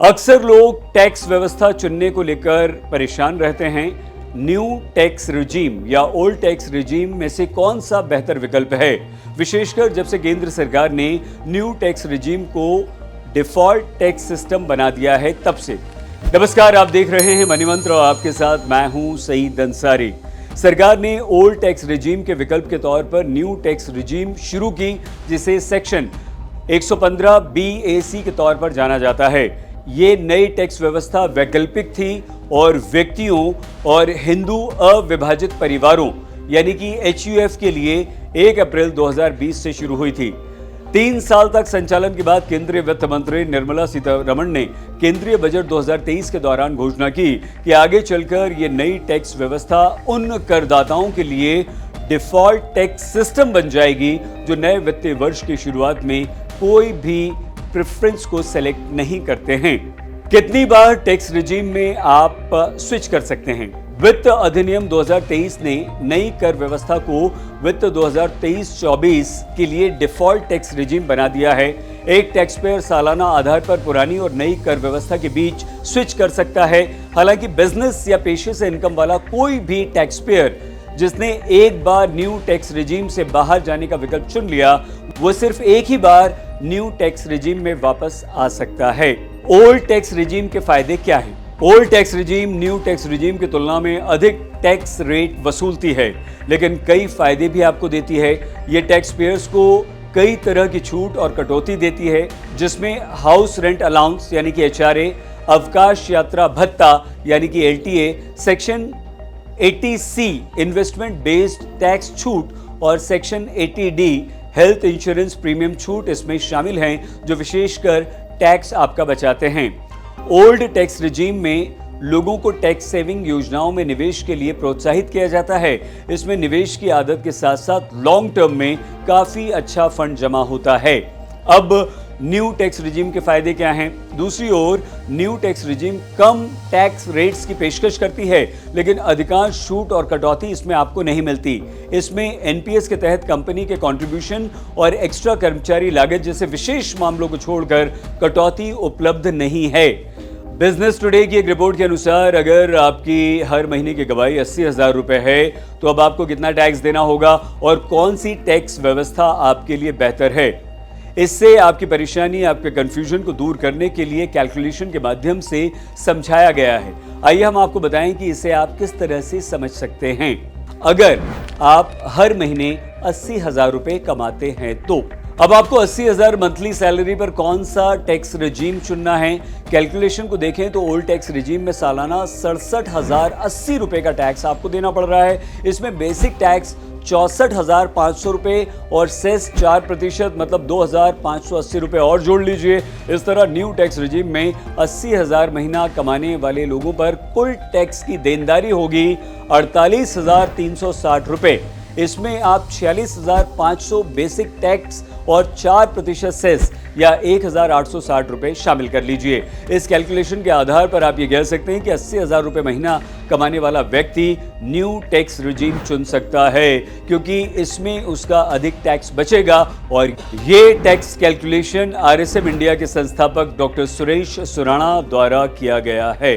अक्सर लोग टैक्स व्यवस्था चुनने को लेकर परेशान रहते हैं। न्यू टैक्स रिजीम या ओल्ड टैक्स रिजीम में से कौन सा बेहतर विकल्प है, विशेषकर जब से केंद्र सरकार ने न्यू टैक्स रिजीम को डिफॉल्ट टैक्स सिस्टम बना दिया है तब से। नमस्कार, आप देख रहे हैं मनी मंत्र और आपके साथ मैं हूं सईद अंसारी। सरकार ने ओल्ड टैक्स रिजीम के विकल्प के तौर पर न्यू टैक्स रिजीम शुरू की, जिसे सेक्शन 115 BAC के तौर पर जाना जाता है। ये नई टैक्स व्यवस्था वैकल्पिक थी और व्यक्तियों और हिंदू अविभाजित परिवारों यानी कि HUF के लिए 1 अप्रैल 2020 से शुरू हुई थी। 3 साल तक संचालन के बाद केंद्रीय वित्त मंत्री निर्मला सीतारमण ने केंद्रीय बजट 2023 के दौरान घोषणा की कि आगे चलकर ये नई टैक्स व्यवस्था उन करदाताओं के लिए डिफॉल्ट टैक्स सिस्टम बन जाएगी जो नए वित्तीय वर्ष की शुरुआत में कोई भी प्रेफरेंस को सेलेक्ट नहीं करते हैं। कितनी बार टैक्स रिजीम में आप स्विच कर सकते हैं? वित्त अधिनियम 2023 ने नई कर व्यवस्था को वित्त 2023-24 के लिए डिफॉल्ट टैक्स रिजीम बना दिया है। एक टैक्स पेयर सालाना आधार पर पुरानी और नई कर व्यवस्था के बीच स्विच कर सकता है। हालांकि बिजनेस या पेशे से इनकम वाला कोई भी टैक्स पेयर जिसने एक बार न्यू टैक्स रिजीम से बाहर जाने का विकल्प चुन लिया, वो सिर्फ एक ही बार न्यू टैक्स रिजीम में वापस आ सकता है। ओल्ड टैक्स रिजीम के फायदे क्या हैं? Old tax regime new tax regime की तुलना में अधिक टैक्स रेट वसूलती है, लेकिन कई फायदे भी आपको देती है। ये टैक्स पेयर्स को कई तरह की छूट और कटौती देती है, जिसमें हाउस रेंट अलाउंस यानी कि HRA, अवकाश यात्रा भत्ता यानी कि LTA, section 80C investment based tax छूट और section 80D health insurance premium छूट इसमें शामिल हैं, जो विशेषकर टैक्स आपका बचाते हैं। ओल्ड टैक्स रिजीम में लोगों को टैक्स सेविंग योजनाओं में निवेश के लिए प्रोत्साहित किया जाता है। इसमें निवेश की आदत के साथ साथ लॉन्ग टर्म में काफी अच्छा फंड जमा होता है। अब न्यू टैक्स रिजीम के फायदे क्या हैं? दूसरी ओर न्यू टैक्स रिजीम कम टैक्स रेट्स की पेशकश करती है, लेकिन अधिकांश छूट और कटौती इसमें आपको नहीं मिलती। इसमें NPS के तहत कंपनी के कंट्रीब्यूशन और एक्स्ट्रा कर्मचारी लागत जैसे विशेष मामलों को छोड़कर कटौती उपलब्ध नहीं है। बिजनेस टुडे की एक रिपोर्ट के अनुसार अगर आपकी हर महीने की गवाही 80,000 रुपए है, तो अब आपको कितना टैक्स देना होगा और कौन सी टैक्स व्यवस्था आपके लिए बेहतर है? इससे आपकी परेशानी, आपके कंफ्यूजन को दूर करने के लिए कैलकुलेशन के माध्यम से समझाया गया है। आइए हम आपको बताएं कि इसे आप किस तरह से समझ सकते हैं। अगर आप हर महीने 80,000 रुपए कमाते हैं तो अब आपको 80,000 मंथली सैलरी पर कौन सा टैक्स रिजीम चुनना है? कैलकुलेशन को देखें तो ओल्ड टैक्स रिजीम में सालाना 67,080 रुपए का टैक्स आपको देना पड़ रहा है। इसमें बेसिक टैक्स 64,500 रुपए और सेस 4% मतलब 2,580 रुपए और जोड़ लीजिए। इस तरह न्यू टैक्स रिजीम में 80,000 महीना कमाने वाले लोगों पर कुल टैक्स की देनदारी होगी 48,360 रुपए। इसमें आप 46,500 बेसिक टैक्स और 4% सेस या 1,860 रुपए शामिल कर लीजिए। इस कैलकुलेशन के आधार पर आप ये कह सकते हैं कि 80,000 रुपए महीना कमाने वाला व्यक्ति न्यू टैक्स रिजीम चुन सकता है, क्योंकि इसमें उसका अधिक टैक्स बचेगा। और ये टैक्स कैलकुलेशन RSM इंडिया के संस्थापक डॉक्टर सुरेश सुराणा द्वारा किया गया है।